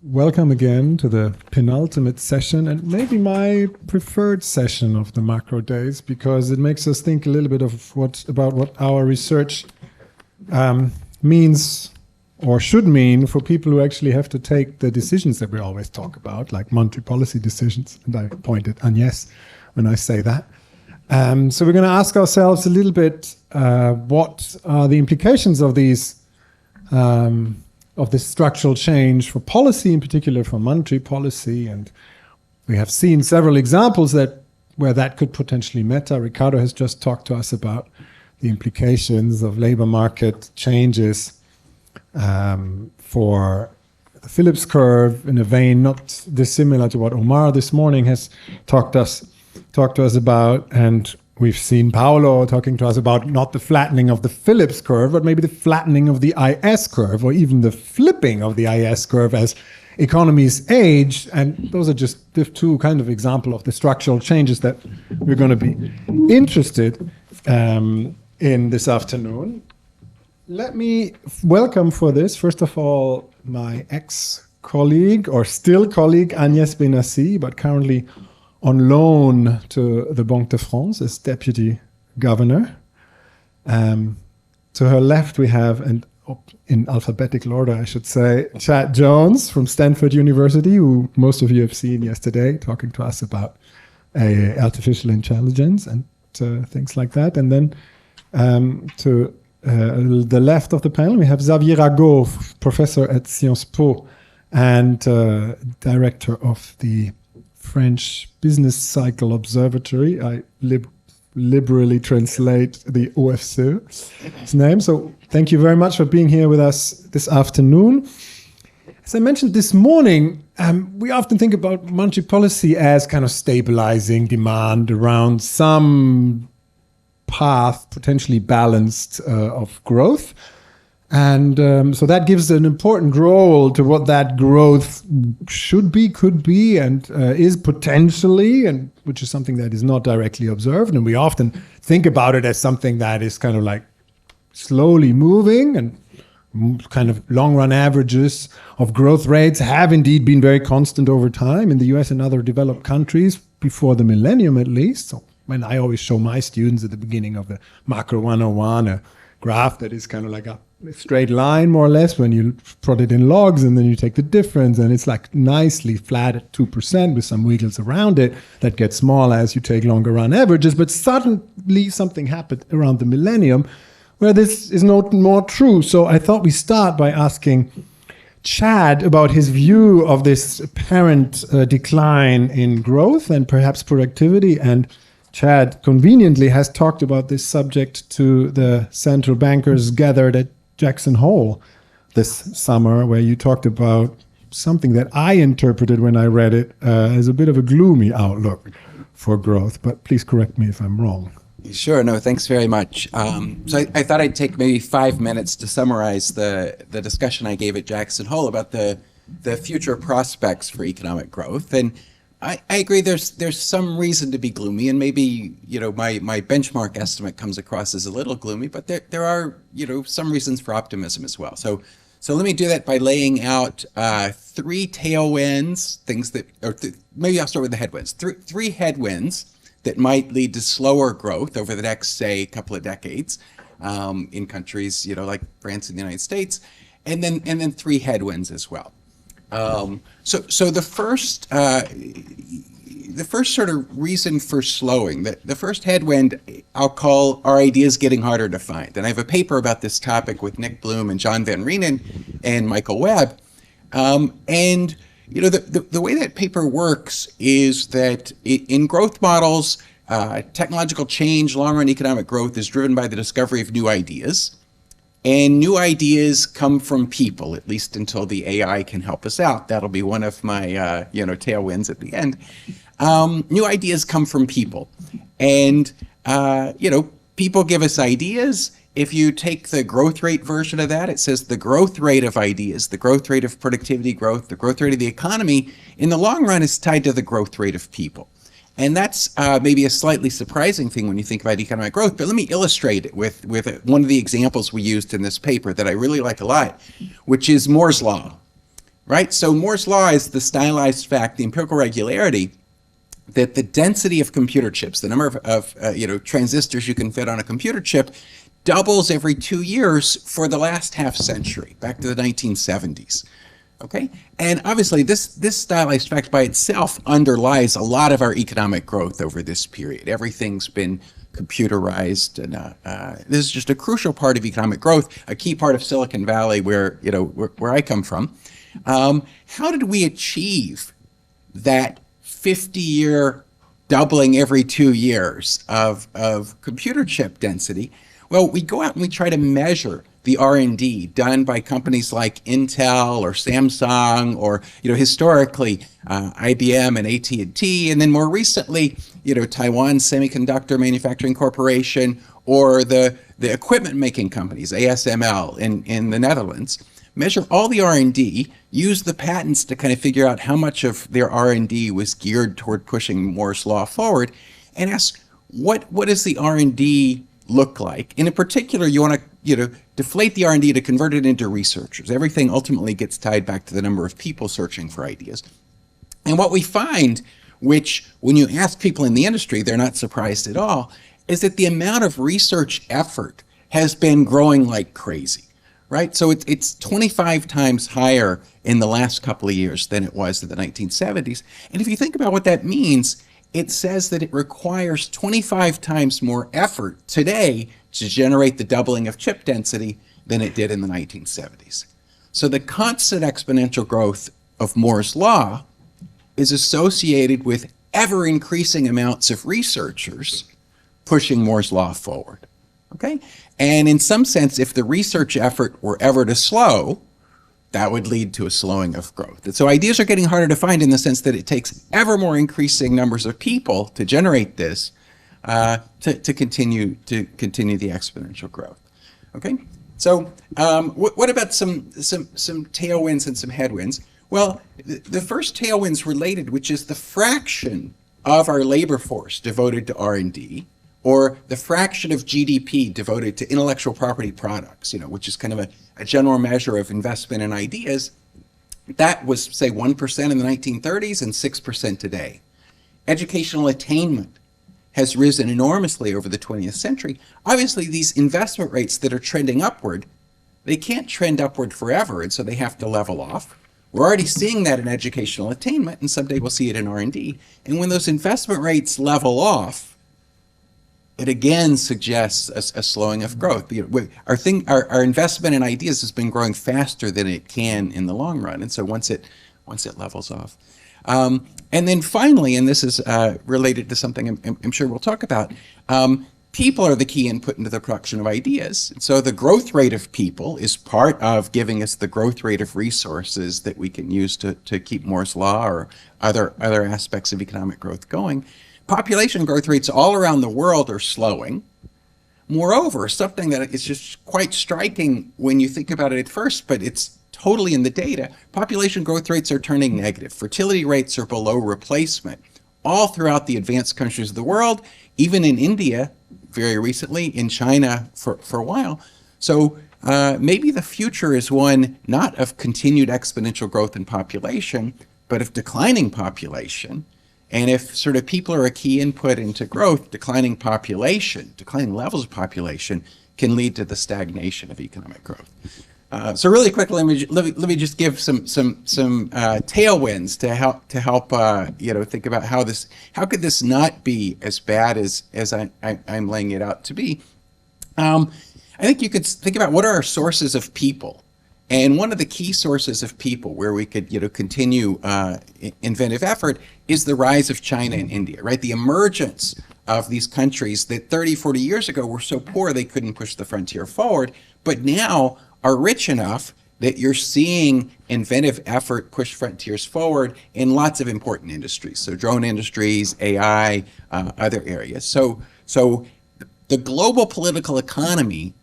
Welcome again to the penultimate session and maybe my preferred session of the Macro Days, because it makes us think a little bit about what our research means or should mean for people who actually have to take the decisions that we always talk about, like monetary policy decisions. And I point at Agnès when I say that. So we're going to ask ourselves a little bit what are the implications of these of this structural change for policy, in particular for monetary policy. And we have seen several examples where that could potentially matter. Ricardo has just talked to us about the implications of labor market changes for the Phillips curve in a vein not dissimilar to what Omar this morning has talked to us about. And we've seen Paolo talking to us about not the flattening of the Phillips curve, but maybe the flattening of the IS curve, or even the flipping of the IS curve as economies age. And those are just the two kind of examples of the structural changes that we're going to be interested in this afternoon. Let me welcome for this, first of all, my ex-colleague, or still colleague, Agnès Bénassy, but currently on loan to the Banque de France as deputy governor. To her left we have, and in alphabetical order I should say, Chad Jones from Stanford University, who most of you have seen yesterday talking to us about artificial intelligence and things like that. And then to the left of the panel we have Xavier Ragot, professor at Sciences Po and director of the French Business Cycle Observatory. I liberally translate the OFCE's name. So thank you very much for being here with us this afternoon. As I mentioned this morning, we often think about monetary policy as kind of stabilizing demand around some path, potentially balanced, of growth. And so that gives an important role to what that growth should be, could be, and is potentially, and which is something that is not directly observed. And we often think about it as something that is kind of like slowly moving, and kind of long-run averages of growth rates have indeed been very constant over time in the US and other developed countries before the millennium at least. So when I always show my students at the beginning of the Macro 101 a graph that is kind of like a straight line, more or less, when you plot it in logs and then you take the difference, and it's like nicely flat at 2% with some wiggles around it that get smaller as you take longer run averages. But suddenly something happened around the millennium where this is no more true. So I thought we start by asking Chad about his view of this apparent decline in growth and perhaps productivity. And Chad conveniently has talked about this subject to the central bankers gathered at Jackson Hole this summer, where you talked about something that I interpreted when I read it as a bit of a gloomy outlook for growth. But please correct me if I'm wrong. Sure. No, thanks very much. So I thought I'd take maybe 5 minutes to summarize the discussion I gave at Jackson Hole about the future prospects for economic growth. And I agree there's some reason to be gloomy, and maybe, my benchmark estimate comes across as a little gloomy, but there are, some reasons for optimism as well. So let me do that by laying out three tailwinds, maybe I'll start with the headwinds. Three headwinds that might lead to slower growth over the next, say, couple of decades in countries, like France and the United States, and then three headwinds as well. So the first sort of reason for slowing, the first headwind I'll call our ideas getting harder to find. And I have a paper about this topic with Nick Bloom and John Van Reenen and Michael Webb. And the way that paper works is that in growth models, technological change, long-run economic growth is driven by the discovery of new ideas. And new ideas come from people, at least until the AI can help us out. That'll be one of my, tailwinds at the end. New ideas come from people. And, people give us ideas. If you take the growth rate version of that, it says the growth rate of ideas, the growth rate of productivity growth, the growth rate of the economy, in the long run is tied to the growth rate of people. And that's maybe a slightly surprising thing when you think about economic growth, but let me illustrate it with one of the examples we used in this paper that I really like a lot, which is Moore's Law, right? So Moore's law is the stylized fact, the empirical regularity, that the density of computer chips, the number of transistors you can fit on a computer chip, doubles every 2 years for the last half century, back to the 1970s. Okay, and obviously this stylized fact by itself underlies a lot of our economic growth over this period. Everything's been computerized, and this is just a crucial part of economic growth, a key part of Silicon Valley, where I come from. How did we achieve that 50-year doubling every 2 years of computer chip density? Well, we go out and we try to measure the R&D done by companies like Intel or Samsung, or historically IBM and AT&T, and then more recently Taiwan Semiconductor Manufacturing Corporation, or the equipment making companies ASML in the Netherlands. Measure all the R&D, use the patents to kind of figure out how much of their R&D was geared toward pushing Moore's law forward, and ask what does the R&D look like? And in particular, you want to deflate the R&D to convert it into researchers. Everything ultimately gets tied back to the number of people searching for ideas. And what we find, which when you ask people in the industry, they're not surprised at all, is that the amount of research effort has been growing like crazy, right? So it's 25 times higher in the last couple of years than it was in the 1970s. And if you think about what that means, it says that it requires 25 times more effort today to generate the doubling of chip density than it did in the 1970s. So the constant exponential growth of Moore's law is associated with ever-increasing amounts of researchers pushing Moore's law forward, okay? And in some sense, if the research effort were ever to slow, that would lead to a slowing of growth. And so ideas are getting harder to find in the sense that it takes ever more increasing numbers of people to generate this to continue the exponential growth. Okay, so what about some tailwinds and some headwinds? Well, the first tailwind's related, which is the fraction of our labor force devoted to R&D, or the fraction of GDP devoted to intellectual property products, which is kind of a general measure of investment in ideas. That was, say, 1% in the 1930s and 6% today. Educational attainment has risen enormously over the 20th century. Obviously, these investment rates that are trending upward, they can't trend upward forever, and so they have to level off. We're already seeing that in educational attainment, and someday we'll see it in R&D. And when those investment rates level off, it again suggests a slowing of growth. Our investment in ideas has been growing faster than it can in the long run, and so once it levels off. And then finally, and this is related to something I'm sure we'll talk about, people are the key input into the production of ideas. So the growth rate of people is part of giving us the growth rate of resources that we can use to keep Moore's law or other aspects of economic growth going. Population growth rates all around the world are slowing. Moreover, something that is just quite striking when you think about it at first, but it's totally in the data, population growth rates are turning negative. Fertility rates are below replacement all throughout the advanced countries of the world, even in India very recently, in China for a while. So maybe the future is one not of continued exponential growth in population, but of declining population. And if sort of people are a key input into growth, declining levels of population can lead to the stagnation of economic growth. So really quickly, let me just give some tailwinds to help think about how could this not be as bad as I'm laying it out to be. I think you could think about what are our sources of people. And one of the key sources of people where we could, continue inventive effort is the rise of China and India, right? The emergence of these countries that 30, 40 years ago were so poor they couldn't push the frontier forward, but now are rich enough that you're seeing inventive effort push frontiers forward in lots of important industries. So drone industries, AI, other areas. So the global political economy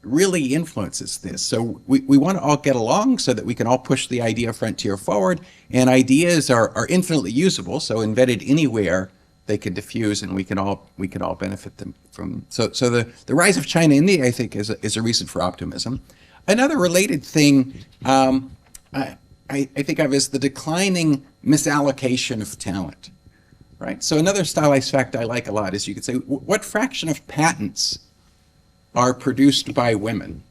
really influences this. So we want to all get along so that we can all push the idea frontier forward, and ideas are infinitely usable. So invented anywhere, they can diffuse, and we can all benefit them from. So the rise of China and India, I think, is a reason for optimism. Another related thing I think of as the declining misallocation of talent, right? So another stylized fact I like a lot is you could say, what fraction of patents are produced by women?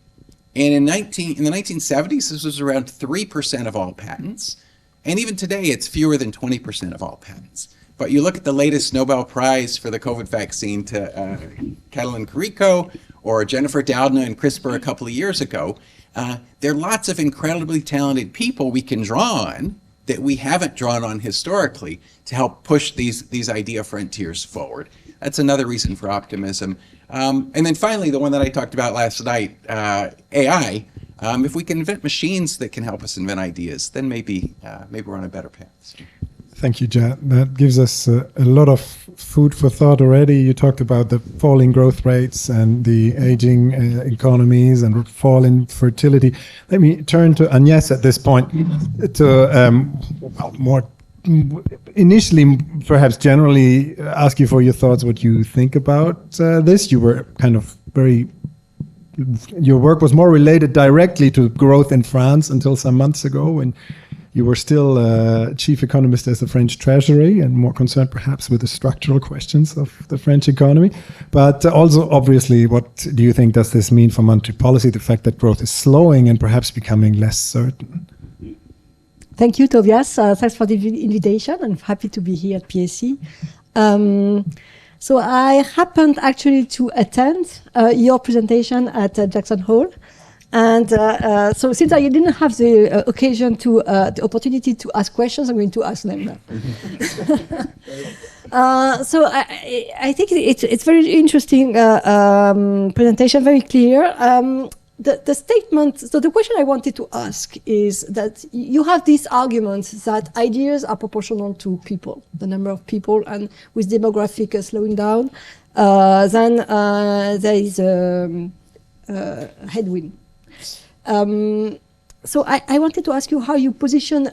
And in the 1970s, this was around 3% of all patents. And even today, it's fewer than 20% of all patents. But you look at the latest Nobel Prize for the COVID vaccine to Catalin Carrico or Jennifer Doudna and CRISPR a couple of years ago, there are lots of incredibly talented people we can draw on that we haven't drawn on historically to help push these idea frontiers forward. That's another reason for optimism. And then finally, the one that I talked about last night, AI. If we can invent machines that can help us invent ideas, then maybe we're on a better path. Thank you, Jan. That gives us a lot of food for thought already. You talked about the falling growth rates and the aging economies and fall in fertility. Let me turn to Agnès at this point to more initially, perhaps generally, ask you for your thoughts, what you think about this. You were kind of your work was more related directly to growth in France until some months ago, when you were still chief economist as the French Treasury and more concerned perhaps with the structural questions of the French economy. But also, obviously, what do you think does this mean for monetary policy, the fact that growth is slowing and perhaps becoming less certain? Thank you, Tobias. Thanks for the invitation. I'm happy to be here at PSE. So I happened actually to attend your presentation at Jackson Hole. And so since I didn't have the occasion to, the opportunity to ask questions, I'm going to ask them now. So I think it's very interesting presentation, very clear. The statement, so the question I wanted to ask is that you have this argument that ideas are proportional to people, the number of people, and with demographic slowing down, then there is a headwind. So I wanted to ask you how you position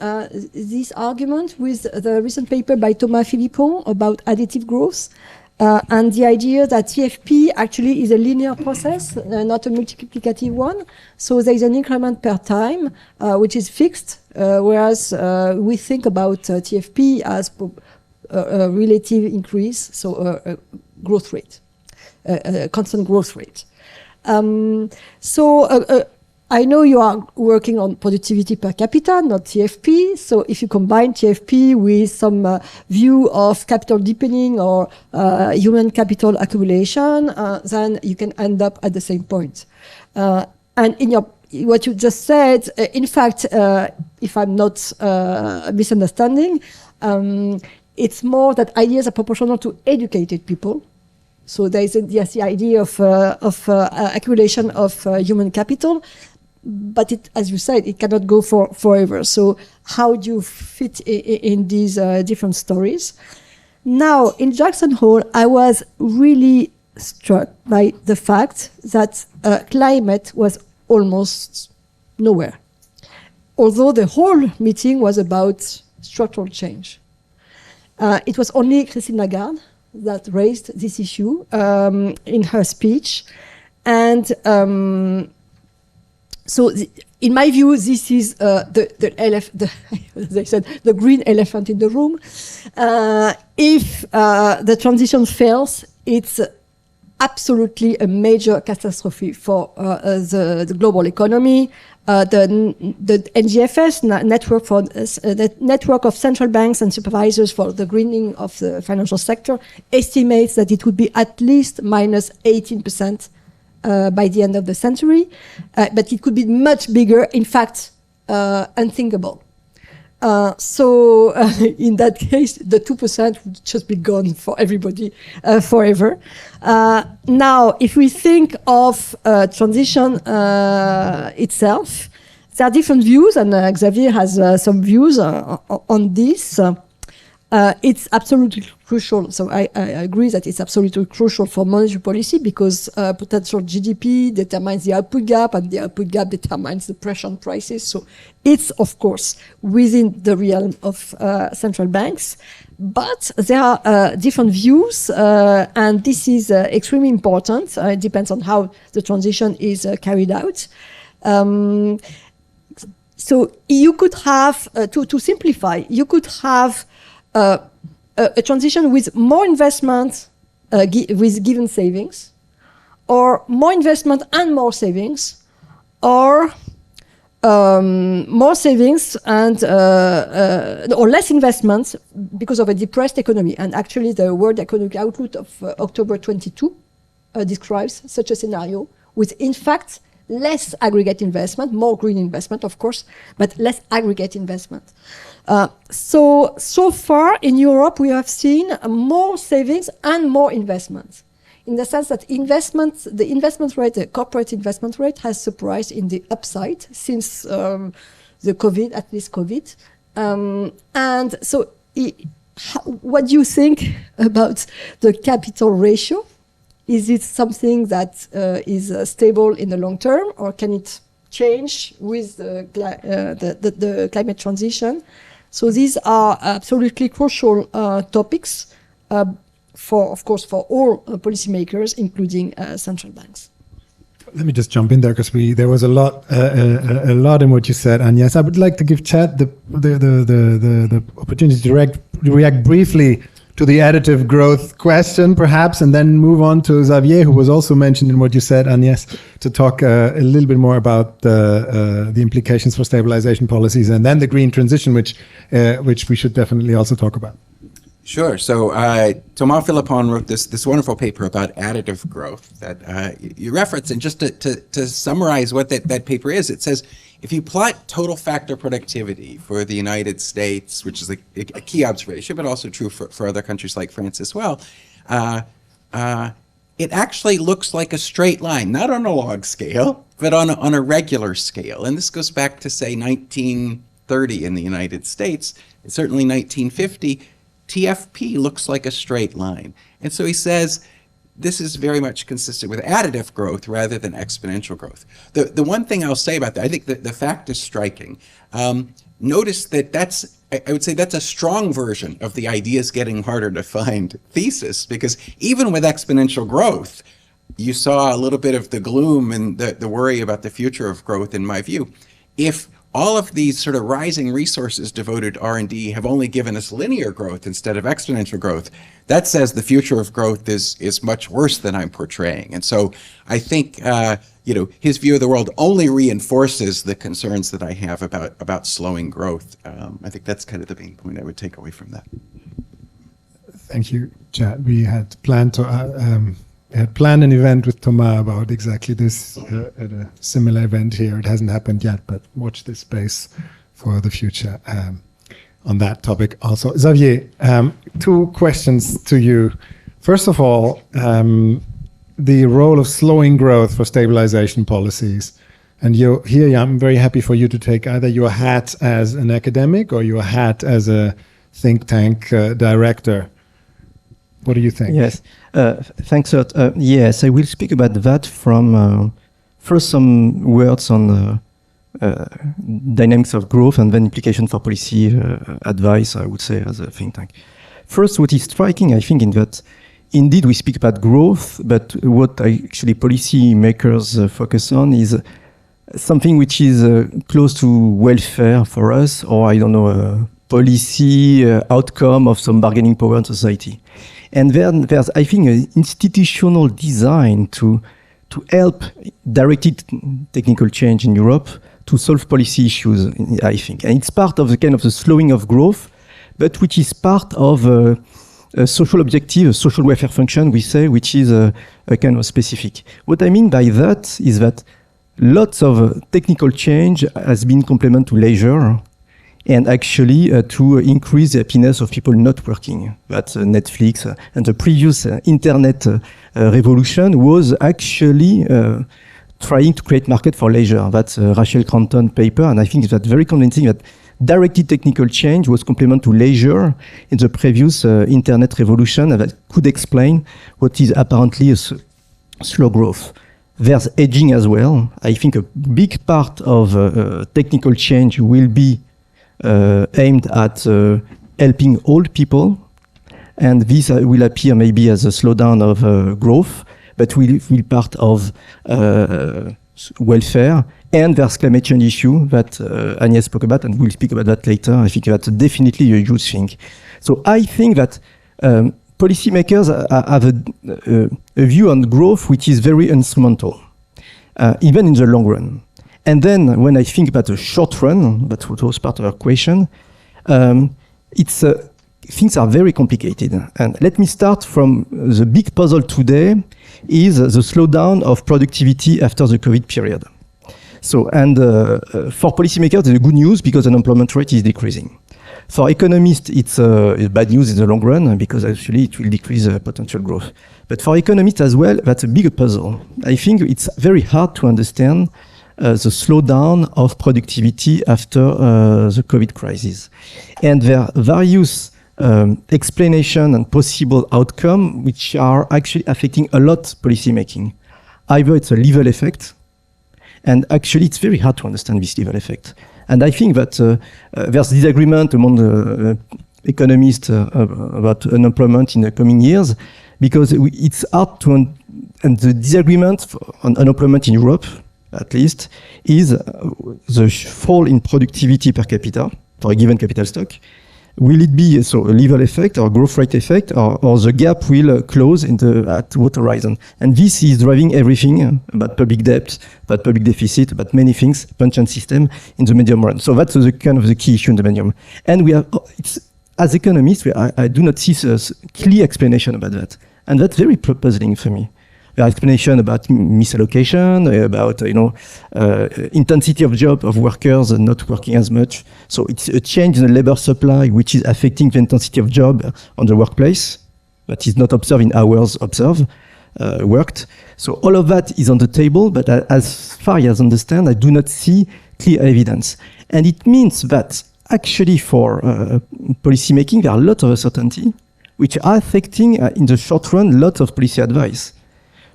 this argument with the recent paper by Thomas Philippon about additive growth and the idea that TFP actually is a linear process, not a multiplicative one. So there is an increment per time, which is fixed, whereas we think about TFP as a relative increase, so a growth rate, a constant growth rate. I know you are working on productivity per capita, not TFP. So if you combine TFP with some view of capital deepening or human capital accumulation, then you can end up at the same point. And in what you just said, in fact, if I'm not misunderstanding, it's more that ideas are proportional to educated people. So there is the idea of accumulation of human capital, but as you said, it cannot go forever. So how do you fit in these different stories? Now, in Jackson Hole, I was really struck by the fact that climate was almost nowhere, although the whole meeting was about structural change. It was only Christine Lagarde that raised this issue in her speech. And in my view, this is they said the green elephant in the room. If the transition fails, it's absolutely a major catastrophe for the global economy. The NGFS network of central banks and supervisors for the greening of the financial sector estimates that it would be at least minus 18% by the end of the century, but it could be much bigger, in fact, unthinkable. In that case, the 2% would just be gone for everybody forever. Now, if we think of transition itself, there are different views, and Xavier has some views on this. It's absolutely crucial. So I agree that it's absolutely crucial for monetary policy because potential GDP determines the output gap, and the output gap determines the pressure on prices. So it's, of course, within the realm of central banks. But there are different views, and this is extremely important. It depends on how the transition is carried out. So you could have, to simplify, you could have a transition with more investment with given savings, or more investment and more savings, or more savings and or less investments because of a depressed economy. And actually, the World Economic Outlook of October 22 describes such a scenario with, in fact, less aggregate investment, more green investment, of course, but less aggregate investment. So far in Europe, we have seen more savings and more investments, in the sense that the investment rate, the corporate investment rate, has surprised in the upside since the COVID, at least COVID. And so, what do you think about the capital ratio? Is it something that is stable in the long term, or can it change with the climate transition? So these are absolutely crucial topics for all policymakers, including central banks. Let me just jump in there, because there was a lot in what you said, Agnès. I would like to give Chad the opportunity to react briefly to the additive growth question, perhaps, and then move on to Xavier, who was also mentioned in what you said, Agnès, to talk a little bit more about the implications for stabilization policies, and then the green transition, which we should definitely also talk about. Sure. So Thomas Philippon wrote this wonderful paper about additive growth that you referenced. And just to summarize what that paper is, it says, if you plot total factor productivity for the United States, which is a key observation, but also true for other countries like France as well, it actually looks like a straight line, not on a log scale, but on a regular scale. And this goes back to, say, 1930 in the United States, and certainly 1950. TFP looks like a straight line. And so he says, this is very much consistent with additive growth rather than exponential growth. The one thing I'll say about that, I think that the fact is striking. Notice that I would say that's a strong version of the ideas getting harder to find thesis, because even with exponential growth, you saw a little bit of the gloom and the worry about the future of growth, in my view. If all of these sort of rising resources devoted to R&D have only given us linear growth instead of exponential growth, that says the future of growth is much worse than I'm portraying. And so I think his view of the world only reinforces the concerns that I have about slowing growth. I think that's kind of the main point I would take away from that. Thank you, Chad. We had planned an event with Thomas about exactly this at a similar event here. It hasn't happened yet, but watch this space for the future on that topic also. Xavier, two questions to you. First of all, the role of slowing growth for stabilization policies. And I'm very happy for you to take either your hat as an academic or your hat as a think tank director. What do you think? Yes, thanks a lot. Yes, I will speak about that from first some words on dynamics of growth and then implication for policy advice, I would say, as a think tank. First, what is striking, I think, in that indeed we speak about growth, but what actually policy makers focus on is something which is close to welfare for us, or I don't know, a policy outcome of some bargaining power in society. And then there's, I think, an institutional design to help directed technical change in Europe to solve policy issues, I think. And it's part of the kind of the slowing of growth, but which is part of a social objective, a social welfare function, we say, which is a kind of specific. What I mean by that is that lots of technical change has been complement to leisure, and actually to increase the happiness of people not working. That's Netflix and the previous internet revolution was actually trying to create market for leisure. That's Rachel Cranton paper, and I think that's very convincing that directed technical change was complement to leisure in the previous internet revolution, and that could explain what is apparently a slow growth. There's aging as well. I think a big part of technical change will be aimed at helping old people, and this will appear maybe as a slowdown of growth, but will part of welfare, and there's climate change issue that Agnès spoke about, and we'll speak about that later. I think that's definitely a huge thing. So I think that policymakers have a view on growth which is very instrumental, even in the long run. And then when I think about the short run, that was part of our question, things are very complicated. And let me start from the big puzzle today is the slowdown of productivity after the COVID period. So, and for policymakers, it's good news because unemployment rate is decreasing. For economists, it's bad news in the long run because actually it will decrease potential growth. But for economists as well, that's a bigger puzzle. I think it's very hard to understand the slowdown of productivity after the COVID crisis. And there are various explanation and possible outcome which are actually affecting a lot policy making. Either it's a level effect, and actually it's very hard to understand this level effect. And I think that there's disagreement among the economists about unemployment in the coming years, because it's hard to, and the disagreement on unemployment in Europe, at least, is the fall in productivity per capita for a given capital stock. Will it be a level effect or growth rate effect, or the gap will close at what horizon? And this is driving everything about public debt, about public deficit, about many things, pension system in the medium run. So that's the kind of the key issue in the medium. And we have, as economists, I do not see a clear explanation about that, and that's very puzzling for me. There are explanations about misallocation, about intensity of job of workers not working as much. So it's a change in the labor supply which is affecting the intensity of job on the workplace that is not observed in hours worked. So all of that is on the table, but as far as I understand, I do not see clear evidence. And it means that actually for policy making, there are a lot of uncertainty which are affecting in the short run lots of policy advice.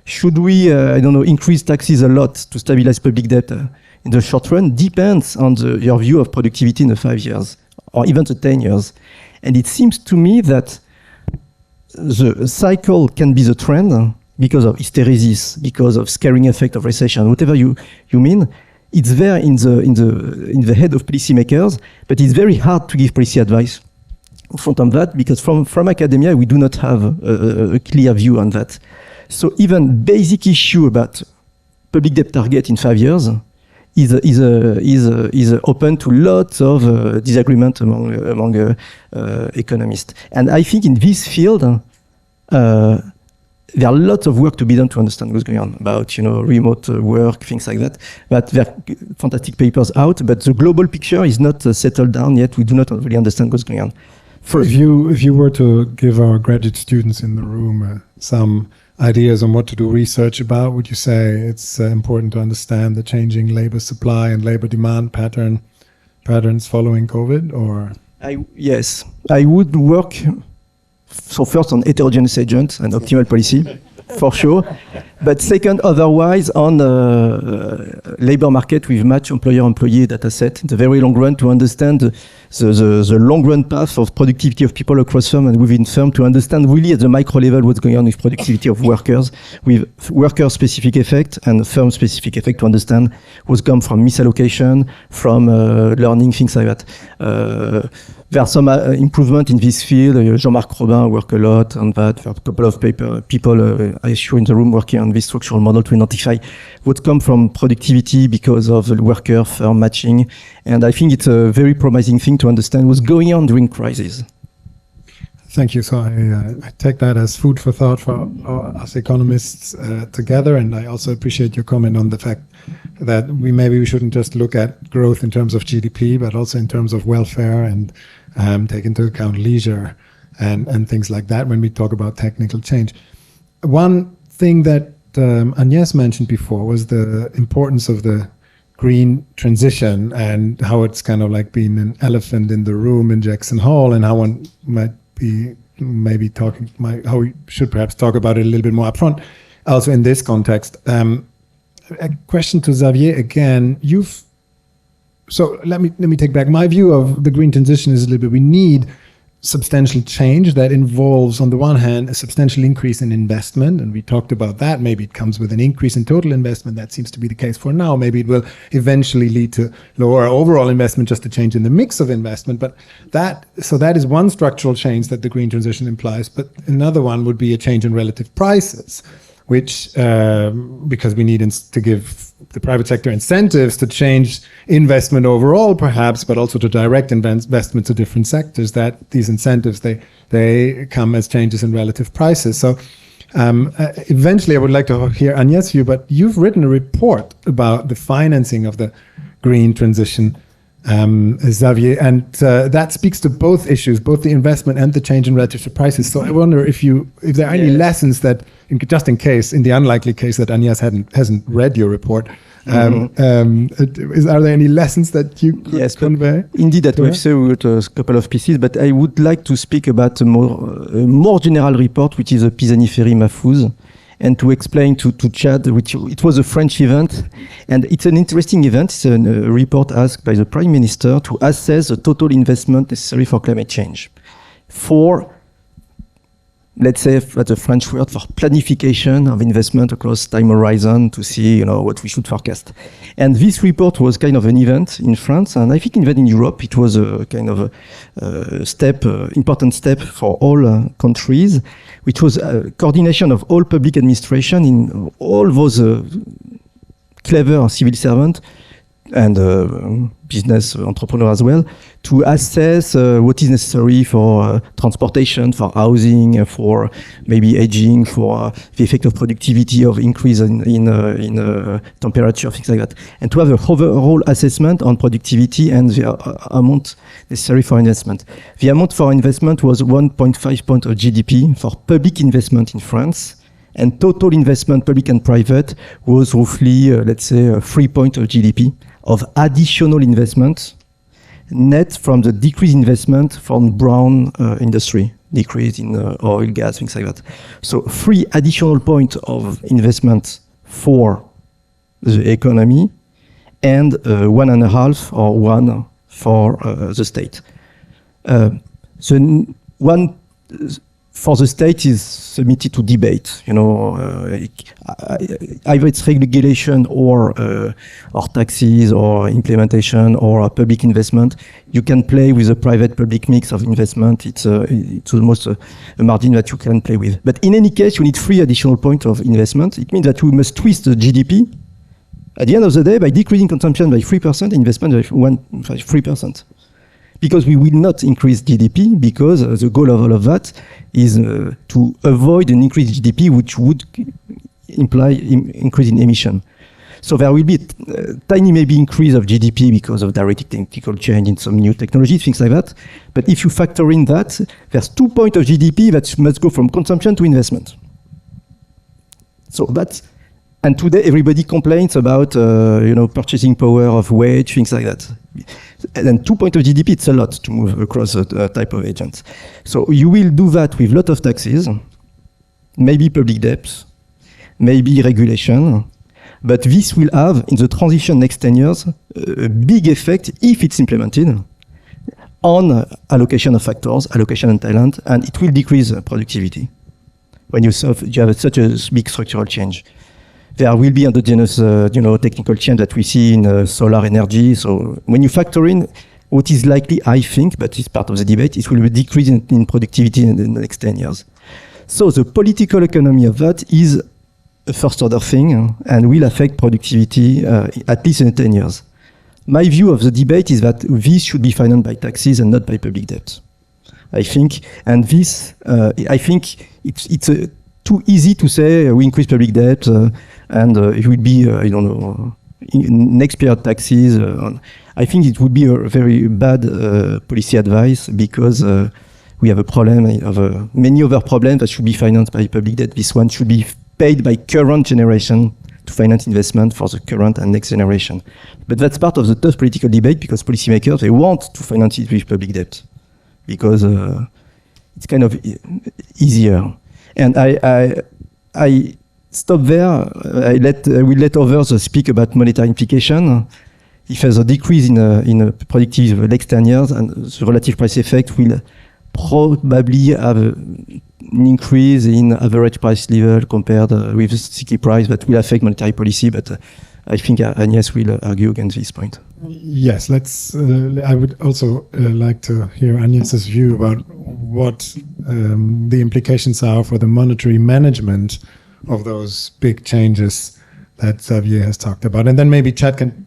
Should we, increase taxes a lot to stabilize public debt in the short run? Depends on your view of productivity in the 5 years, or even the 10 years. And it seems to me that the cycle can be the trend because of hysteresis, because of scaring effect of recession, whatever you mean. It's there in the head of policymakers, but it's very hard to give policy advice in front of that, because from academia, we do not have a clear view on that. So even basic issue about public debt target in 5 years is open to lots of disagreement among economists. And I think in this field, there are lots of work to be done to understand what's going on about remote work, things like that. But there are fantastic papers out, but the global picture is not settled down yet. We do not really understand what's going on. If you were to give our graduate students in the room some ideas on what to do research about, would you say it's important to understand the changing labor supply and labor demand patterns following COVID? Or yes, I would work first on heterogeneous agents and optimal policy, for sure. But second, otherwise, on labor market with match employer-employee data set in the very long run to understand the long-run path of productivity of people across firm and within firm, to understand really at the micro level what's going on with productivity of workers, with worker-specific effect and firm-specific effect, to understand what's come from misallocation, from learning, things like that. There are some improvement in this field. Jean-Marc Robin worked a lot on that. There are a couple of people, I assure, in the room working on this structural model to identify what come from productivity because of the worker-firm matching. And I think it's a very promising thing to understand what's going on during crisis. Thank you. So I take that as food for thought for us economists together. And I also appreciate your comment on the fact that we shouldn't just look at growth in terms of GDP, but also in terms of welfare and take into account leisure and things like that when we talk about technical change. One thing that Agnès mentioned before was the importance of the green transition and how it's kind of like being an elephant in the room in Jackson Hole, and how one might be how we should perhaps talk about it a little bit more upfront. Also in this context, a question to Xavier again. So let me take back my view of the green transition is a little bit, we need substantial change that involves, on the one hand, a substantial increase in investment, and we talked about that. Maybe it comes with an increase in total investment. That seems to be the case for now. Maybe it will eventually lead to lower overall investment, just a change in the mix of investment. But that is one structural change that the green transition implies. But another one would be a change in relative prices, which, because we need to give the private sector incentives to change investment overall, perhaps, but also to direct investment to different sectors, that these incentives, they come as changes in relative prices. So eventually I would like to hear Agnès' view, but you've written a report about the financing of the green transition, Xavier, and that speaks to both issues, both the investment and the change in relative prices. So I wonder if there are any lessons that, just in case, in the unlikely case that Agnès hasn't read your report, are there any lessons that you could convey? Indeed, at OFCE we wrote a couple of pieces, but I would like to speak about a more general report, which is a Bénassy-Quéré Mahfouz, and to explain to Chad, it was a French event, and it's an interesting event. It's a report asked by the Prime Minister to assess the total investment necessary for climate change. For, let's say, that's a French word for planification of investment across time horizon to see, what we should forecast. And this report was kind of an event in France, and I think even in Europe, it was a kind of a important step for all countries, which was coordination of all public administration in all those clever civil servants and business entrepreneur as well, to assess what is necessary for transportation, for housing, for maybe aging, for the effect of productivity, of increase in temperature, things like that. And to have a overall assessment on productivity and the amount necessary for investment. The amount for investment was 1.5 points of GDP for public investment in France. And total investment, public and private, was roughly, let's say, 3 points of GDP of additional investment net from the decreased investment from brown industry, decrease in oil, gas, things like that. So 3 additional points of investment for the economy and 1.5 or 1 for the state. The one for the state is submitted to debate, either it's regulation or taxes or implementation or public investment. You can play with a private-public mix of investment. It's almost a margin that you can play with. But in any case, you need 3 additional points of investment. It means that we must twist the GDP at the end of the day by decreasing consumption by 3%, investment by 3%. Because we will not increase GDP, because the goal of all of that is to avoid an increased GDP, which would imply increase in emission. So there will be a tiny maybe increase of GDP because of direct technical change in some new technologies, things like that. But if you factor in that, there's 2 points of GDP that must go from consumption to investment. So that's, and today everybody complains about purchasing power of wage, things like that. And then 2 points of GDP, it's a lot to move across a type of agents. So you will do that with a lot of taxes, maybe public debt, maybe regulation, but this will have, in the transition next 10 years, a big effect, if it's implemented, on allocation of factors, allocation and talent, and it will decrease productivity when you have such a big structural change. There will be endogenous, technical change that we see in solar energy. So when you factor in what is likely, I think, but it's part of the debate, it will be decrease in productivity in the next 10 years. So the political economy of that is a first order thing and will affect productivity at least in 10 years. My view of the debate is that this should be financed by taxes and not by public debt. I think, and this, I think it's too easy to say we increase public debt and it would be, next period taxes. I think it would be a very bad policy advice because we have a problem of many other problems that should be financed by public debt. This one should be paid by current generation to finance investment for the current and next generation. But that's part of the tough political debate because policymakers, they want to finance it with public debt because it's kind of easier. And I stop there. I will let others speak about monetary implication. If there's a decrease in productivity over the next 10 years, and the relative price effect will probably have an increase in average price level compared with sticky price that will affect monetary policy, but I think Agnès will argue against this point. Yes, let's. I would also like to hear Agnès' view about what the implications are for the monetary management of those big changes that Xavier has talked about, and then maybe Chad can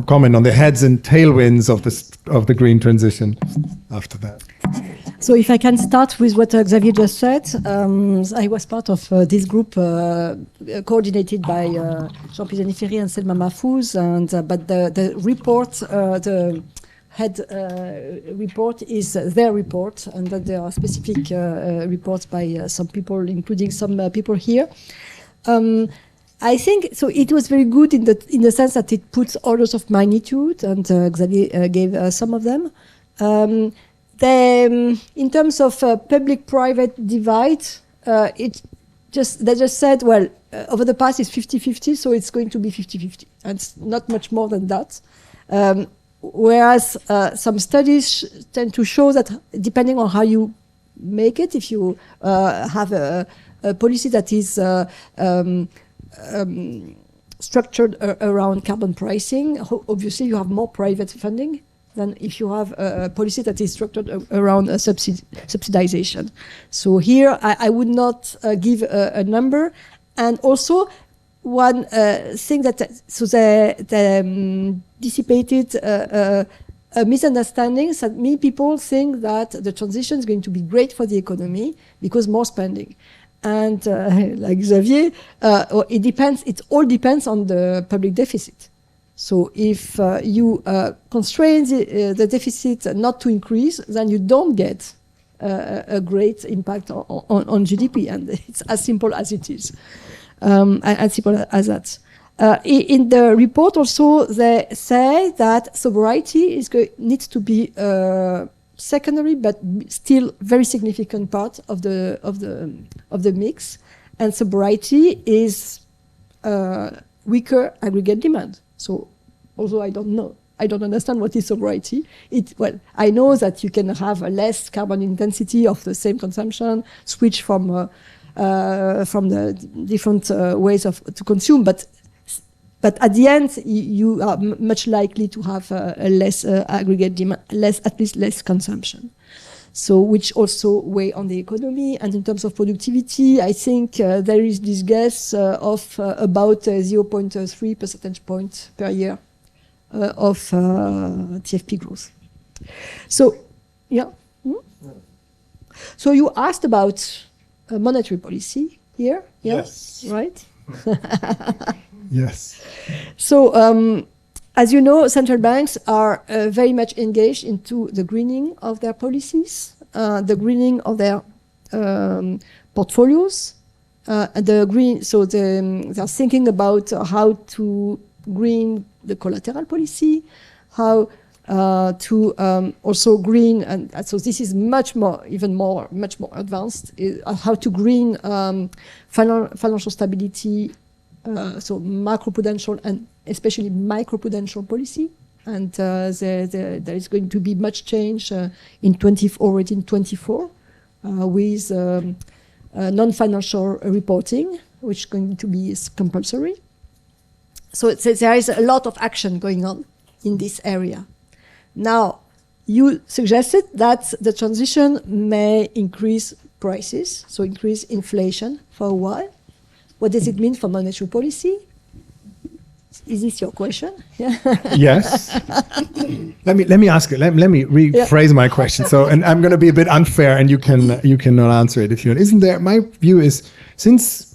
comment on the heads and tailwinds of the green transition after that. So if I can start with what Xavier just said, I was part of this group coordinated by Jean-Pierre Bénassy-Quéré and Selma Mahfouz, and but the report, the head report is their report, and that there are specific reports by some people, including some people here. I think so. It was very good in the sense that it puts orders of magnitude, and Xavier gave some of them. In terms of public-private divide, they just said, well, over the past it's 50-50, so it's going to be 50-50. And it's not much more than that. Whereas some studies tend to show that depending on how you make it, if you have a policy that is structured around carbon pricing, obviously you have more private funding than if you have a policy that is structured around subsidization. So here, I would not give a number. And also, one thing that dissipated a misunderstanding that many people think that the transition is going to be great for the economy because more spending. And like Xavier, it depends. It all depends on the public deficit. So if you constrain the deficit not to increase, then you don't get a great impact on GDP, and it's as simple as it is, as simple as that. In the report also, they say that sobriety needs to be secondary, but still very significant part of the mix, and sobriety is weaker aggregate demand. So, although I don't understand what is sobriety. Well, I know that you can have a less carbon intensity of the same consumption, switch from the different ways to consume, but at the end you are much likely to have a less aggregate demand, at least less consumption. So, which also weigh on the economy. And in terms of productivity, I think there is this guess of about 0.3 percentage points per year of TFP growth. So, yeah. So you asked about monetary policy here. Yeah? Yes. Right? Yes. So, as you know, central banks are very much engaged into the greening of their policies, the greening of their portfolios. They're thinking about how to green the collateral policy, how to also green, and so this is much more advanced, how to green financial stability, so macroprudential and especially microprudential policy. And there is going to be much change already in 24 with non-financial reporting, which is going to be compulsory. So there is a lot of action going on in this area. Now, you suggested that the transition may increase prices, so increase inflation for a while. What does it mean for monetary policy? Is this your question? Yeah. Yes. Let me ask it. Let me rephrase my question. So, and I'm going to be a bit unfair, and you cannot answer it if you want. Isn't there? My view is, since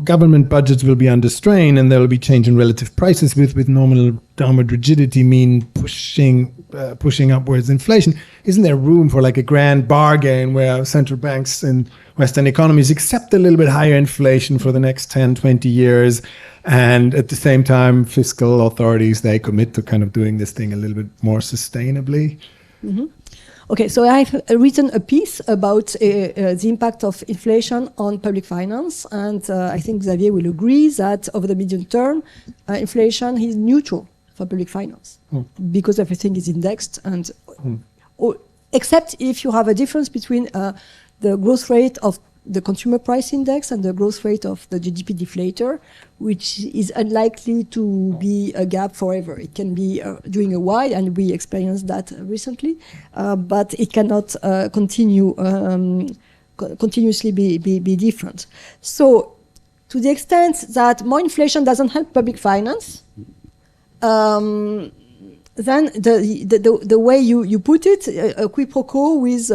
government budgets will be under strain, and there will be change in relative prices with nominal downward rigidity mean pushing upwards inflation. Isn't there room for like a grand bargain where central banks in Western economies accept a little bit higher inflation for the next 10, 20 years, and at the same time, fiscal authorities, they commit to kind of doing this thing a little bit more sustainably? Mm-hmm. Okay, so I've written a piece about the impact of inflation on public finance, and I think Xavier will agree that over the medium term, inflation is neutral for public finance because everything is indexed, and except if you have a difference between the growth rate of the consumer price index and the growth rate of the GDP deflator, which is unlikely to be a gap forever. It can be during a while, and we experienced that recently, but it cannot continue continuously be different. So, to the extent that more inflation doesn't help public finance, then the way you put it, a quid pro quo with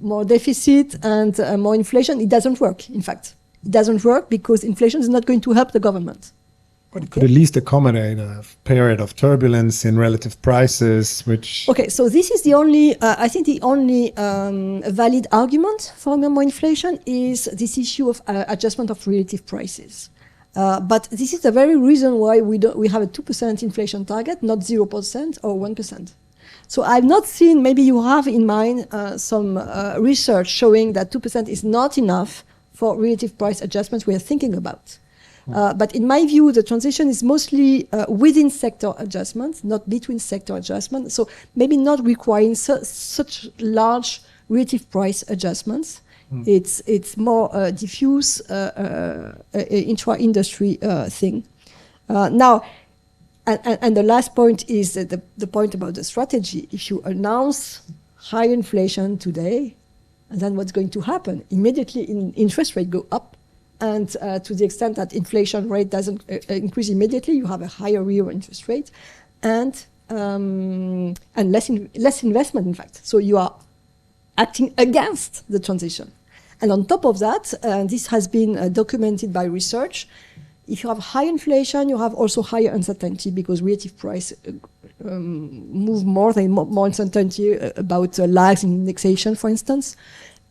more deficit and more inflation, it doesn't work, in fact. It doesn't work because inflation is not going to help the government. But it could at least accommodate a period of turbulence in relative prices, which... Okay, so this is the only, I think the only valid argument for more inflation is this issue of adjustment of relative prices. But this is the very reason why we have a 2% inflation target, not 0% or 1%. So I've not seen, maybe you have in mind some research showing that 2% is not enough for relative price adjustments we are thinking about. But in my view, the transition is mostly within sector adjustments, not between sector adjustments. So maybe not requiring such large relative price adjustments. It's more diffuse intra-industry thing. Now, and the last point is the point about the strategy. If you announce high inflation today, and then what's going to happen? Immediately interest rate go up. And to the extent that inflation rate doesn't increase immediately, you have a higher real interest rate and less investment, in fact. So you are acting against the transition. And on top of that, this has been documented by research, if you have high inflation, you have also higher uncertainty because relative price move more, than more uncertainty about lags in indexation, for instance.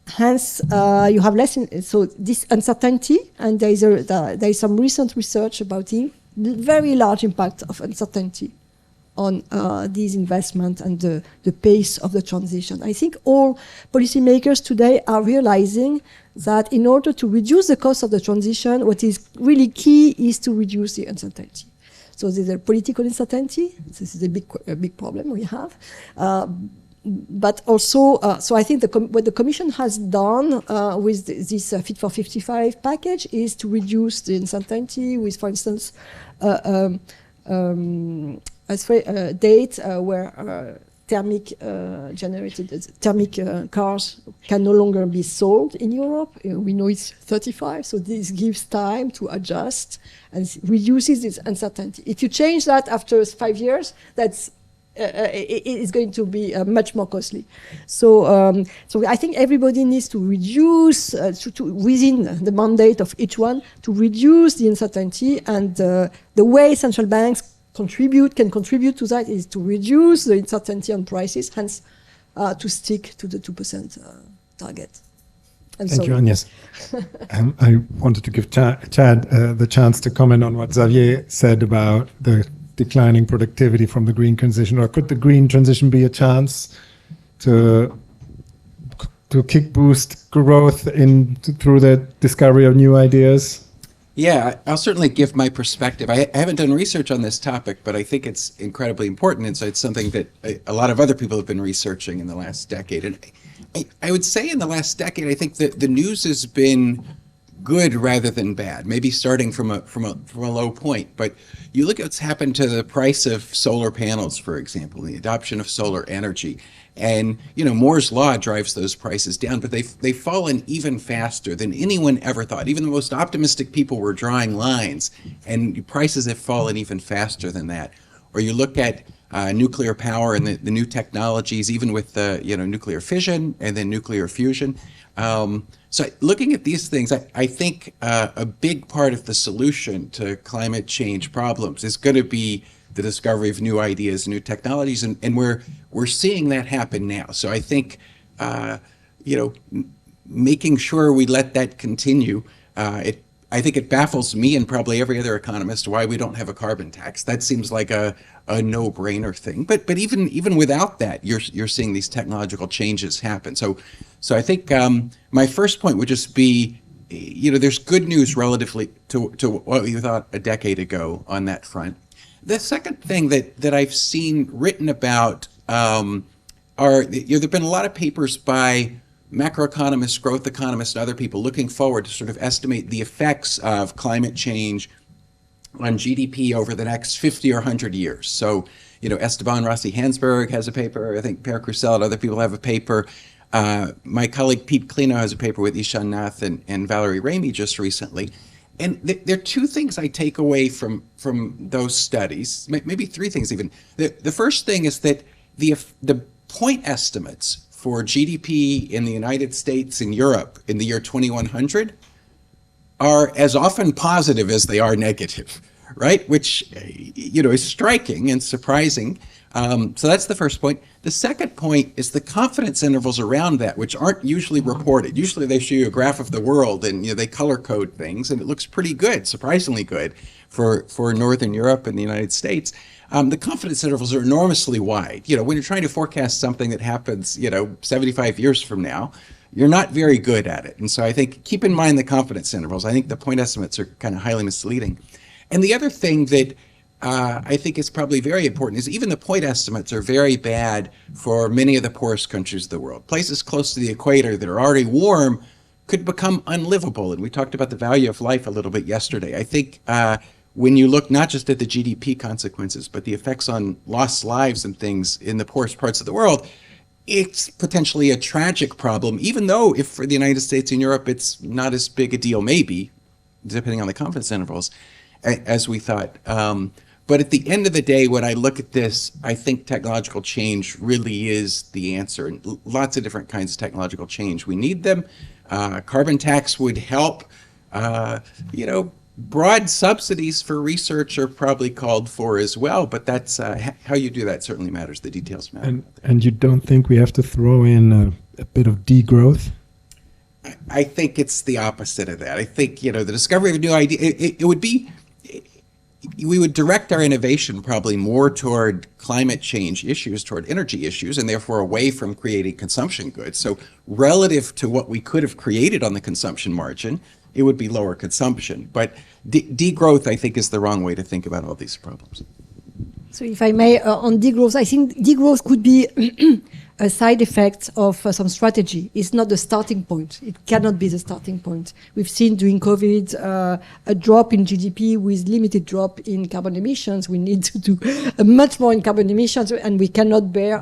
Hence, you have less. So this uncertainty, and there is some recent research about the very large impact of uncertainty on these investments and the pace of the transition. I think all policymakers today are realizing that in order to reduce the cost of the transition, what is really key is to reduce the uncertainty. So there's a political uncertainty. This is a big problem we have. But also, so I think what the Commission has done with this Fit for 55 package is to reduce the uncertainty with, for instance, a date where thermic cars can no longer be sold in Europe. We know it's 35, so this gives time to adjust and reduces this uncertainty. If you change that after 5 years, that's it is going to be much more costly. So, so I think everybody needs to reduce, within the mandate of each one, to reduce the uncertainty. And the way central banks can contribute to that is to reduce the uncertainty on prices, hence to stick to the 2% target. Thank you, Agnès. I wanted to give Chad the chance to comment on what Xavier said about the declining productivity from the green transition, or could the green transition be a chance to kick boost growth through the discovery of new ideas? Yeah, I'll certainly give my perspective. I haven't done research on this topic, but I think it's incredibly important. And so it's something that a lot of other people have been researching in the last decade. And I would say in the last decade, I think that the news has been good rather than bad, maybe starting from a low point. But you look at what's happened to the price of solar panels, for example, the adoption of solar energy. And, you know, Moore's law drives those prices down, but they've fallen even faster than anyone ever thought. Even the most optimistic people were drawing lines, and prices have fallen even faster than that. Or you look at nuclear power and the new technologies, even with nuclear fission and then nuclear fusion. So looking at these things, I think a big part of the solution to climate change problems is going to be the discovery of new ideas, new technologies, and we're seeing that happen now. So I think, making sure we let that continue, I think it baffles me and probably every other economist why we don't have a carbon tax. That seems like a no-brainer thing. But even without that, you're seeing these technological changes happen. So I think my first point would just be, there's good news relatively to what we thought a decade ago on that front. The second thing that I've seen written about there've been a lot of papers by macroeconomists, growth economists, and other people looking forward to sort of estimate the effects of climate change on GDP over the next 50 or 100 years. So, Esteban Rossi-Hansberg has a paper. I think Per Crusell and other people have a paper. My colleague Pete Clino has a paper with Ishan Nath and Valerie Ramey just recently. And there are two things I take away from those studies, maybe three things even. The first thing is that the point estimates for GDP in the United States and Europe in the year 2100 are as often positive as they are negative, right? Which, is striking and surprising. So that's the first point. The second point is the confidence intervals around that, which aren't usually reported. Usually they show you a graph of the world and they color code things, and it looks pretty good, surprisingly good for Northern Europe and the United States. The confidence intervals are enormously wide. When you're trying to forecast something that happens, 75 years from now, you're not very good at it. And so I think keep in mind the confidence intervals. I think the point estimates are kind of highly misleading. And the other thing that I think is probably very important is even the point estimates are very bad for many of the poorest countries of the world. Places close to the equator that are already warm could become unlivable. And we talked about the value of life a little bit yesterday. I think when you look not just at the GDP consequences, but the effects on lost lives and things in the poorest parts of the world, it's potentially a tragic problem, even though if for the United States and Europe, it's not as big a deal, maybe, depending on the confidence intervals, as we thought. But at the end of the day, when I look at this, I think technological change really is the answer. And lots of different kinds of technological change. We need them. Carbon tax would help. Broad subsidies for research are probably called for as well, but that's how you do that certainly matters. The details matter. And you don't think we have to throw in a bit of degrowth? I think it's the opposite of that. I think, the discovery of a new idea, it would be, we would direct our innovation probably more toward climate change issues, toward energy issues, and therefore away from creating consumption goods. So relative to what we could have created on the consumption margin, it would be lower consumption. But degrowth, I think, is the wrong way to think about all these problems. So if I may, on degrowth, I think degrowth could be a side effect of some strategy. It's not the starting point. It cannot be the starting point. We've seen during COVID a drop in GDP with limited drop in carbon emissions. We need to do much more in carbon emissions, and we cannot bear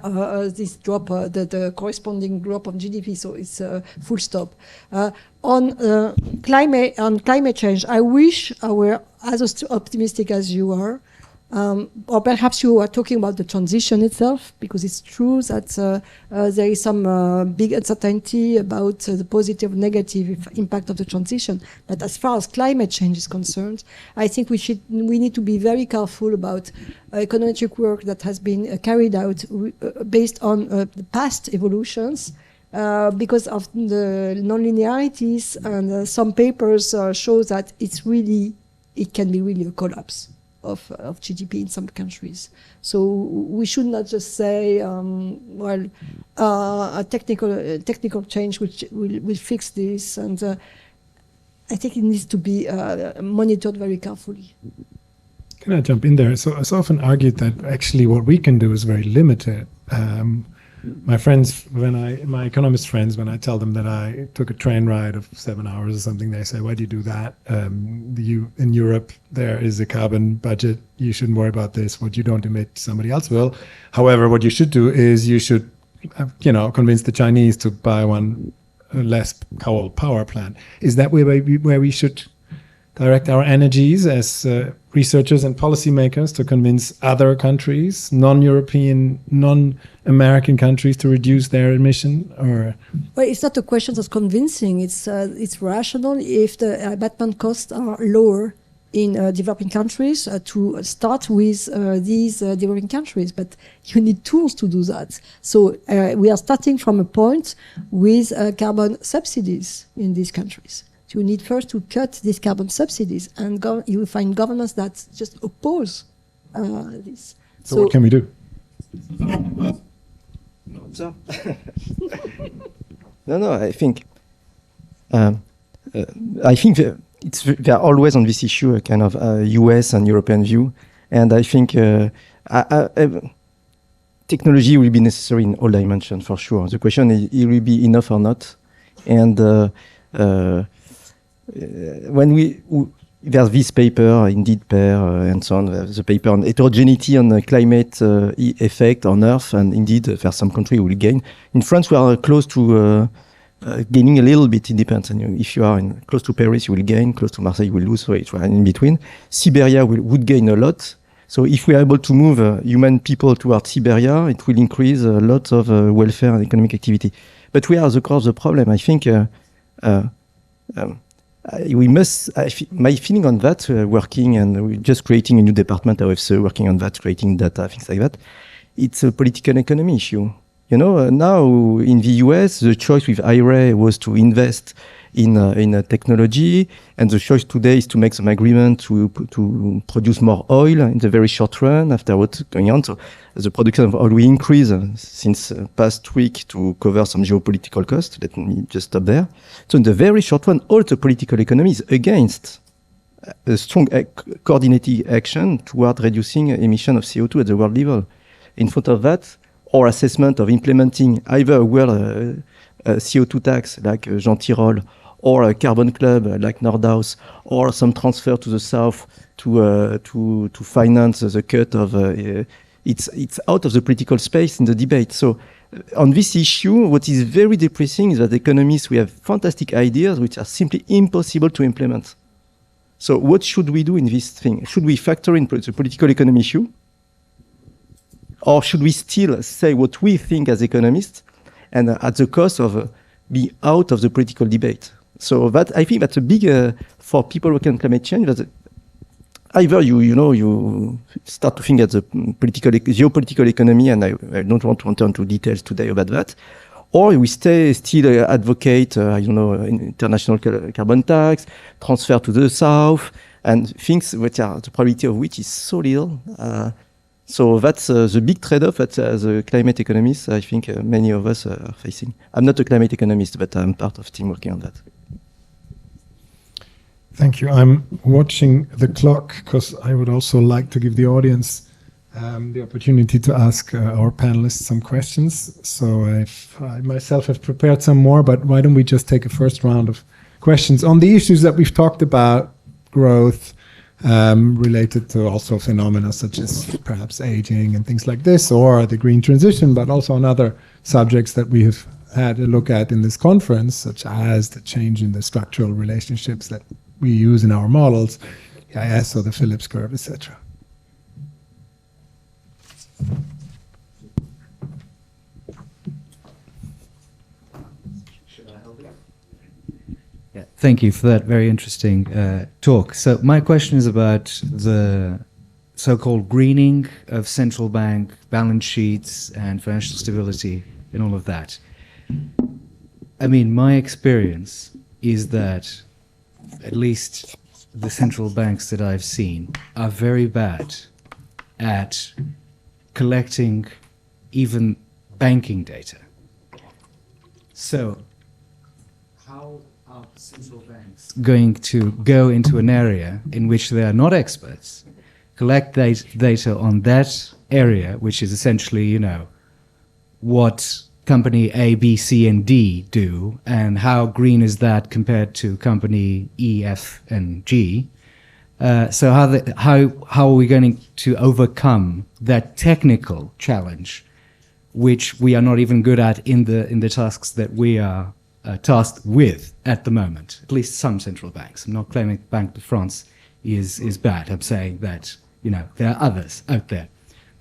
this drop, the corresponding drop of GDP. So it's a full stop. On climate change, I wish I were as optimistic as you are. Or perhaps you are talking about the transition itself, because it's true that there is some big uncertainty about the positive, negative impact of the transition. But as far as climate change is concerned, I think we need to be very careful about econometric work that has been carried out based on the past evolutions. Because of the non-linearities, and some papers show that it can be really a collapse of GDP in some countries. So we should not just say, a technical change which will fix this. And I think it needs to be monitored very carefully. Can I jump in there? So it's often argued that actually what we can do is very limited. My economist friends, when I tell them that I took a train ride of 7 hours or something, they say, why do you do that? In Europe, there is a carbon budget. You shouldn't worry about this. What you don't emit, somebody else will. However, what you should do is you should, convince the Chinese to buy one less coal power plant. Is that where we should direct our energies as researchers and policymakers to convince other countries, non-European, non-American countries, to reduce their emission? Or well, it's not a question of convincing. It's rational if the abatement costs are lower in developing countries to start with these developing countries, but you need tools to do that. So we are starting from a point with carbon subsidies in these countries. You need first to cut these carbon subsidies, and you will find governments that just oppose this. So what can we do? No, I think they're always on this issue, a kind of US and European view, and I think technology will be necessary in all dimensions for sure. The question is, it will be enough or not? And when there's this paper, indeed pair, and so on, the paper on heterogeneity on the climate effect on Earth, and indeed there's some country will gain. In France, we are close to gaining a little bit. It depends. And if you are close to Paris, you will gain. Close to Marseille, you will lose. So it's in between. Siberia would gain a lot. So if we are able to move human people towards Siberia, it will increase a lot of welfare and economic activity. But we are the cause of the problem. I think we must. My feeling on that, working and we're just creating a new department at OFCE, working on that, creating data, things like that. It's a political economy issue. You know, now in the US, the choice with IRA was to invest in technology, and the choice today is to make some agreement to produce more oil in the very short run after what's going on. So the production of oil will increase since past week to cover some geopolitical costs. Let me just stop there. So in the very short run, all the political economy is against a strong coordinated action toward reducing emission of CO2 at the world level. In front of that, our assessment of implementing either a world CO2 tax like Jean Tirole, or a carbon club like Nordhaus, or some transfer to the south to finance the cut of it's out of the political space in the debate. So on this issue, what is very depressing is that economists, we have fantastic ideas which are simply impossible to implement. So what should we do in this thing? Should we factor in the political economy issue? Or should we still say what we think as economists and at the cost of be out of the political debate? So that, I think that's a big, for people working on climate change, that either you start to think at the geopolitical economy, and I don't want to enter into details today about that, or we still advocate, international carbon tax, transfer to the south, and things which are, the probability of which is so little. So that's the big trade-off that as a climate economist, I think many of us are facing. I'm not a climate economist, but I'm part of a team working on that. Thank you. I'm watching the clock because I would also like to give the audience the opportunity to ask our panelists some questions. So I myself have prepared some more, but why don't we just take a first round of questions on the issues that we've talked about, growth, related to also phenomena such as perhaps aging and things like this, or the green transition, but also on other subjects that we have had a look at in this conference, such as the change in the structural relationships that we use in our models, EIS or the Phillips curve, etc. Yeah, thank you for that very interesting talk. So my question is about the so-called greening of central bank balance sheets and financial stability and all of that. I mean, my experience is that at least the central banks that I've seen are very bad at collecting even banking data. So how are central banks going to go into an area in which they are not experts, collect data on that area, which is essentially, what company A, B, C, and D do, and how green is that compared to company E, F, and G? So how are we going to overcome that technical challenge, which we are not even good at in the tasks that we are tasked with at the moment? At least some central banks. I'm not claiming Banque de France is bad. I'm saying that there are others out there.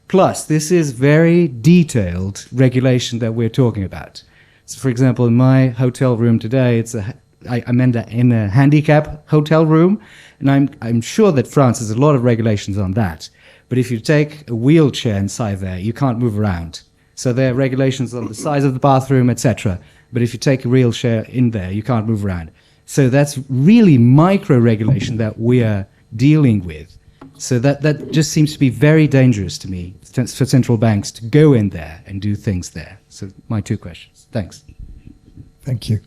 Plus, this is very detailed regulation that we're talking about. So, for example, in my hotel room today, I'm in a handicap hotel room, and I'm sure that France has a lot of regulations on that. But if you take a wheelchair inside there, you can't move around. So there are regulations on the size of the bathroom, etc. But if you take a wheelchair in there, you can't move around. So that's really micro-regulation that we are dealing with. So that just seems to be very dangerous to me for central banks to go in there and do things there. So my two questions. Thanks. Thank you.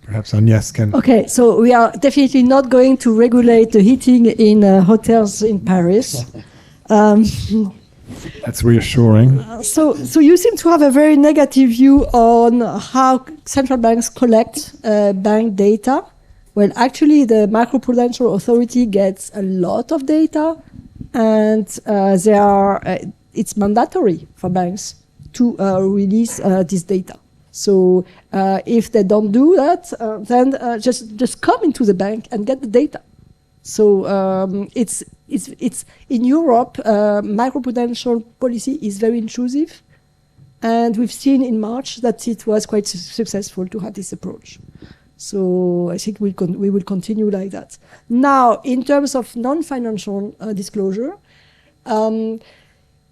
Perhaps Agnès can... Okay, so we are definitely not going to regulate the heating in hotels in Paris. That's reassuring. So you seem to have a very negative view on how central banks collect bank data. Well, actually, the macroprudential authority gets a lot of data, and it's mandatory for banks to release this data. So if they don't do that, then just come into the bank and get the data. So it's in Europe, macroprudential policy is very intrusive, and we've seen in March that it was quite successful to have this approach. So I think we will continue like that. Now, in terms of non-financial disclosure,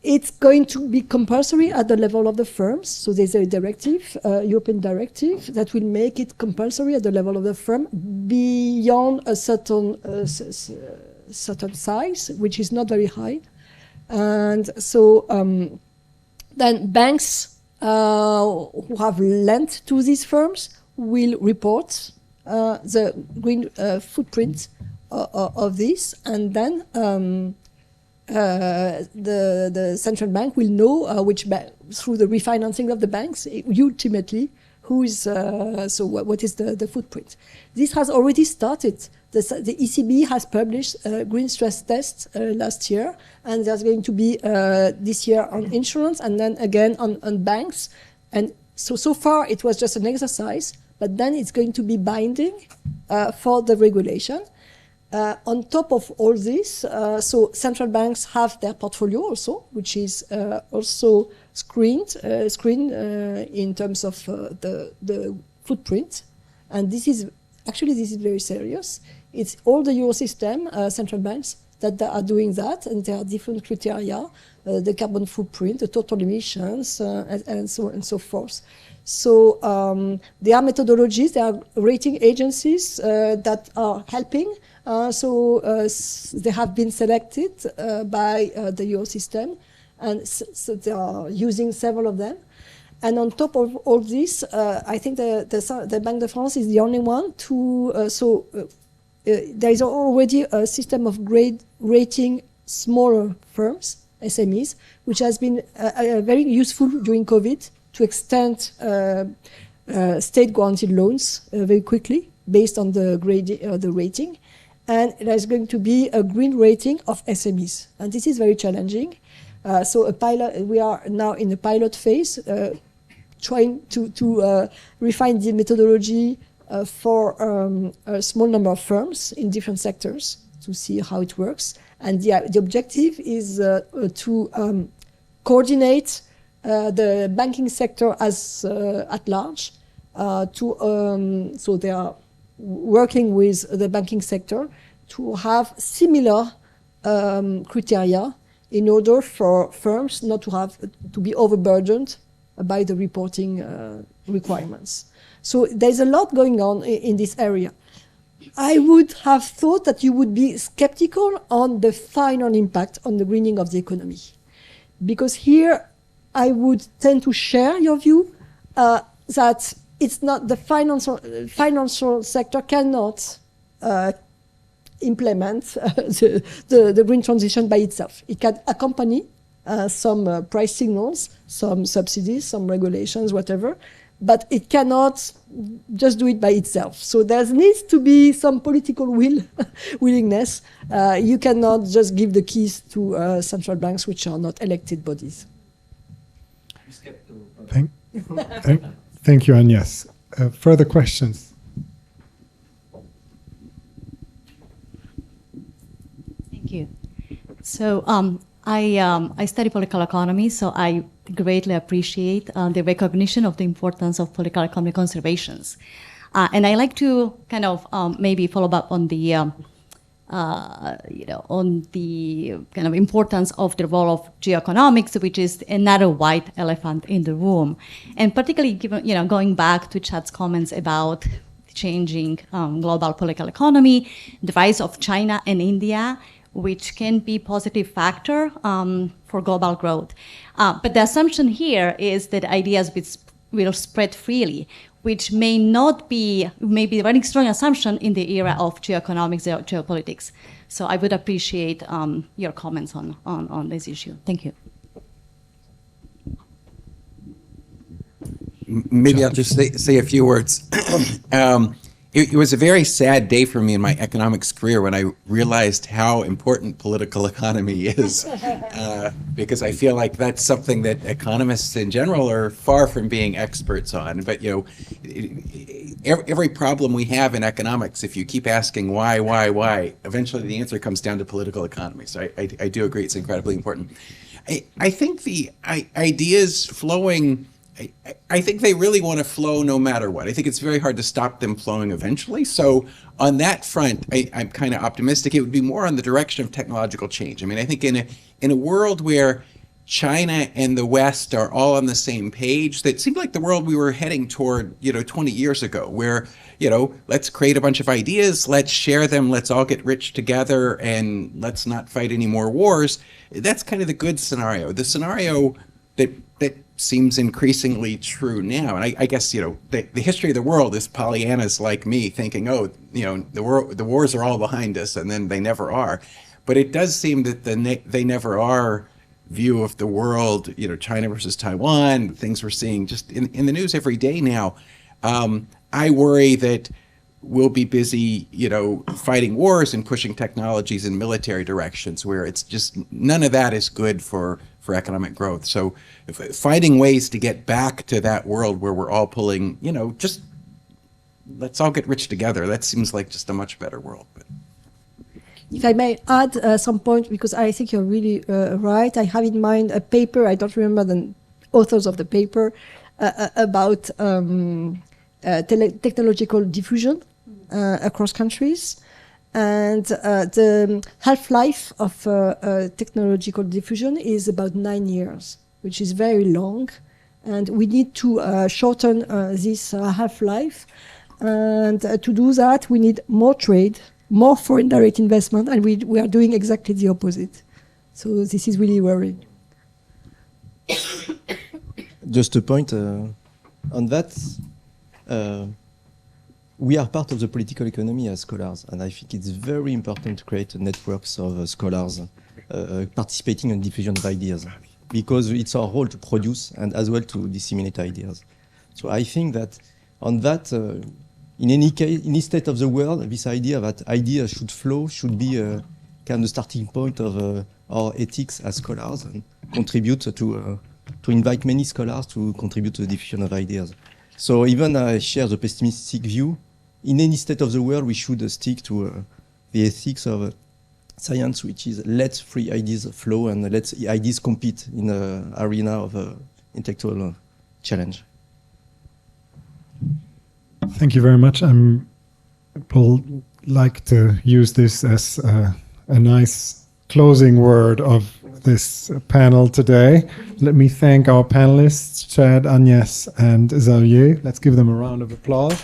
it's going to be compulsory at the level of the firms. So there's a directive, European directive, that will make it compulsory at the level of the firm beyond a certain size, which is not very high. And so then banks who have lent to these firms will report the green footprint of this, and then the central bank will know which through the refinancing of the banks, ultimately, who is what is the footprint. This has already started. The ECB has published a green stress test last year, and there's going to be this year on insurance, and then again on banks. And so far it was just an exercise, but then it's going to be binding for the regulation. On top of all this, so central banks have their portfolio also, which is also screened in terms of the footprint. And this is very serious. It's all the Eurosystem central banks that are doing that, and there are different criteria, the carbon footprint, the total emissions, and so on and so forth. So there are methodologies, there are rating agencies that are helping. They have been selected by the Eurosystem, and so they are using several of them. And on top of all this, I think the Banque de France is the only one to. There is already a system of rating smaller firms, SMEs, which has been very useful during COVID to extend state-guaranteed loans very quickly based on the rating. And there's going to be a green rating of SMEs. And this is very challenging. We are now in the pilot phase, trying to refine the methodology for a small number of firms in different sectors to see how it works. And the objective is to coordinate the banking sector as at large. So they are working with the banking sector to have similar criteria in order for firms not to be overburdened by the reporting requirements. So there's a lot going on in this area. I would have thought that you would be skeptical on the final impact on the greening of the economy, because here I would tend to share your view that it's not the financial sector cannot implement the green transition by itself. It can accompany some price signals, some subsidies, some regulations, whatever, but it cannot just do it by itself. So there needs to be some political willingness. You cannot just give the keys to central banks, which are not elected bodies. Thank you, Agnès. Further questions? Thank you. So I study political economy, so I greatly appreciate the recognition of the importance of political economy conservations. And I like to kind of maybe follow up on the on the kind of importance of the role of geoeconomics, which is another white elephant in the room. And particularly given, going back to Chad's comments about changing global political economy, the rise of China and India, which can be positive factor for global growth. But the assumption here is that ideas will spread freely, which may be a very strong assumption in the era of geoeconomics, geopolitics. So I would appreciate your comments on this issue. Thank you. Maybe I'll just say a few words. It was a very sad day for me in my economics career when I realized how important political economy is, because I feel like that's something that economists in general are far from being experts on. But every problem we have in economics, if you keep asking why, eventually the answer comes down to political economy. So I do agree it's incredibly important. I think the ideas flowing, I think they really want to flow no matter what. I think it's very hard to stop them flowing eventually. So on that front, I'm kind of optimistic. It would be more on the direction of technological change. I mean, I think in a world where China and the West are all on the same page, that seemed like the world we were heading toward, 20 years ago, where, let's create a bunch of ideas, let's share them, let's all get rich together, and let's not fight any more wars. That's kind of the good scenario. The scenario that seems increasingly true now. And I guess, the history of the world is Pollyannas like me thinking, the wars are all behind us, and then they never are. But it does seem that they never are view of the world, China versus Taiwan, things we're seeing just in the news every day now. I worry that we'll be busy, fighting wars and pushing technologies in military directions where it's just none of that is good for economic growth. So finding ways to get back to that world where we're all pulling, just let's all get rich together. That seems like just a much better world. But if I may add some point, because I think you're really right. I have in mind a paper, I don't remember the authors of the paper, about technological diffusion across countries. And the half-life of technological diffusion is about 9 years, which is very long. And we need to shorten this half-life. And to do that, we need more trade, more foreign direct investment, and we are doing exactly the opposite. So this is really worrying. Just a point on that. We are part of the political economy as scholars, and I think it's very important to create networks of scholars participating in diffusion of ideas, because it's our role to produce and as well to disseminate ideas. So I think that on that, in any case, in any state of the world, this idea that ideas should flow should be kind of starting point of our ethics as scholars, and contribute to invite many scholars to contribute to the diffusion of ideas. So even I share the pessimistic view. In any state of the world, we should stick to the ethics of science, which is let free ideas flow and let ideas compete in the arena of intellectual challenge. Thank you very much. I will like to use this as a nice closing word of this panel today. Let me thank our panelists, Chad, Agnès, and Xavier. Let's give them a round of applause.